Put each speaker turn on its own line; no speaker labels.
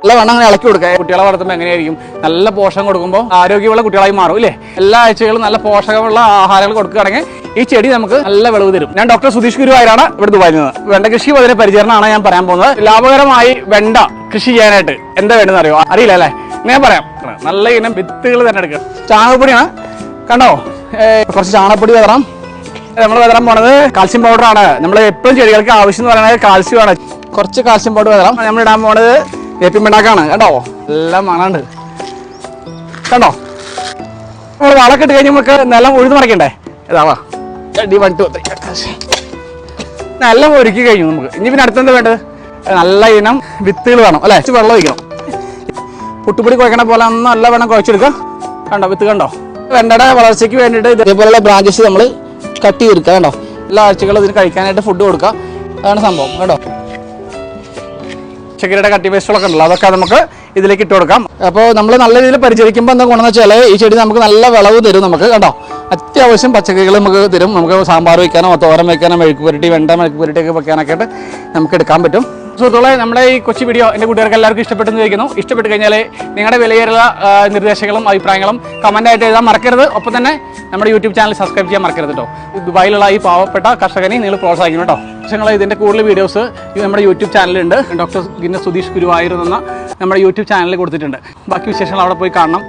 നല്ല വണ്ണം അങ്ങനെ ഇളക്കി കൊടുക്കുക. കുട്ടികളെ വളർത്തുമ്പോൾ എങ്ങനെയായിരിക്കും നല്ല പോഷകം കൊടുക്കുമ്പോൾ ആരോഗ്യമുള്ള കുട്ടികളായി മാറും ഇല്ലേ? എല്ലാ ആഴ്ചകളും നല്ല പോഷകമുള്ള ആഹാരങ്ങൾ കൊടുക്കുകയാണെങ്കിൽ ഈ ചെടി നമുക്ക് നല്ല വിളവ് തരും. ഞാൻ ഡോക്ടർ സുധീഷ് ഗുരുവായൂരാണ് ഇവിടെ ദുബായിൽ നിന്ന്. വെണ്ട കൃഷി അതിന് പരിചരണമാണ് ഞാൻ പറയാൻ പോകുന്നത്. ലാഭകരമായി വെണ്ട കൃഷി ചെയ്യാനായിട്ട് എന്താ വേണ്ടതെന്ന് അറിയോ? അറിയില്ല അല്ലേ? ഞാൻ പറയാം. നല്ല ഇനം വിത്തുകൾ തന്നെ എടുക്കുക. ചാണകപ്പൊടിയാണ്, കണ്ടോ? കുറച്ച് ചാണകപ്പൊടി വിതറാം. നമ്മൾ വിതറാൻ പോണത് കാൽസ്യം പൗഡറാണ്. നമ്മൾ എപ്പോഴും ചെടികൾക്ക് ആവശ്യം എന്ന് പറയുന്നത് കാൽസ്യമാണ്. കുറച്ച് കാൽസ്യം പൗഡർ വിതറാം. നമ്മൾ ഇടാൻ പോണത് വേപ്പിൻ പിണ്ണാക്കാണ്. കണ്ടോ? എല്ലാം മണമുണ്ട്, കണ്ടോ? നമ്മൾ വളമൊക്കെ ഇട്ട് കഴിഞ്ഞ് നമുക്ക് നിലം ഉഴുത് മറിക്കണ്ടേ? ഇതാവാ അടി 1 2 3 നല്ല ഒരുക്കി കഴിഞ്ഞു. നമുക്ക് ഇനി പിന്നെ അടുത്തെന്താ വേണ്ടത്? നല്ല ഇനം വിത്തുകൾ വേണം അല്ലേ? വെള്ളം ഒഴിക്കണം. പുട്ടുപൊടി കുഴക്കണ പോലെ നല്ല വേണം കുഴച്ചെടുക്കുക. കണ്ടോ വിത്ത്? കണ്ടോ? വെണ്ടയുടെ വളർച്ചയ്ക്ക് വേണ്ടിയിട്ട് ഇതേപോലെയുള്ള ബ്രാഞ്ചസ് നമ്മൾ കട്ട് ചെയ്തെടുക്കുക. കണ്ടോ? എല്ലാ ആഴ്ചകളും ഇതിന് കഴിക്കാനായിട്ട് ഫുഡ് കൊടുക്കുക. അതാണ് സംഭവം. കണ്ടോ? ചകിരിയുടെ കട്ടി വേസ്റ്റുകളൊക്കെ ഉണ്ടല്ലോ, അതൊക്കെ നമുക്ക് ഇതിലേക്ക് ഇട്ട് കൊടുക്കാം. അപ്പോൾ നമ്മൾ നല്ല രീതിയിൽ പരിചരിക്കുമ്പോൾ എന്താ ഗുണമെന്ന് വെച്ചാൽ ഈ ചെടി നമുക്ക് നല്ല വിളവ് തരും. നമുക്ക് കണ്ടോ? അത്യാവശ്യം പച്ചക്കറികൾ നമുക്ക് തരും. നമുക്ക് സാമ്പാർ വയ്ക്കാനോ തോരൻ വയ്ക്കാനോ മെഴുക്ക് പുരട്ടി വെണ്ട മെഴുക്ക് പുരട്ടിയൊക്കെ വെക്കാനൊക്കെ ആയിട്ട് നമുക്ക് എടുക്കാൻ പറ്റും. സുഹൃത്തുക്കളെ, നമ്മുടെ ഈ കൊച്ചു വീഡിയോ എൻ്റെ കൂട്ടുകാർക്ക് എല്ലാവർക്കും ഇഷ്ടപ്പെട്ടെന്ന് ചോദിക്കുന്നു. ഇഷ്ടപ്പെട്ട് കഴിഞ്ഞാൽ നിങ്ങളുടെ വിലയേറിയ നിർദ്ദേശങ്ങളും അഭിപ്രായങ്ങളും കമൻറ്റായിട്ട് എഴുതാൻ മറക്കരുത്. ഒപ്പം തന്നെ നമ്മുടെ യൂട്യൂബ് ചാനൽ സബ്സ്ക്രൈബ് ചെയ്യാൻ മറക്കരുത് കേട്ടോ. ദുബായിലുള്ള ഈ പാവപ്പെട്ട കർഷകനെ നിങ്ങൾ പ്രോത്സാഹിക്കണം കേട്ടോ. നിങ്ങൾ ഇതിൻ്റെ കൂടുതൽ വീഡിയോസ് നമ്മുടെ യൂട്യൂബ് ചാനലുണ്ട്. ഡോക്ടർ സുധീഷ് ഗുരുവായൂർ എന്ന നമ്മുടെ യൂട്യൂബ് ചാനലിൽ കൊടുത്തിട്ടുണ്ട്. ബാക്കി വിശേഷങ്ങൾ അവിടെ പോയി കാണണം.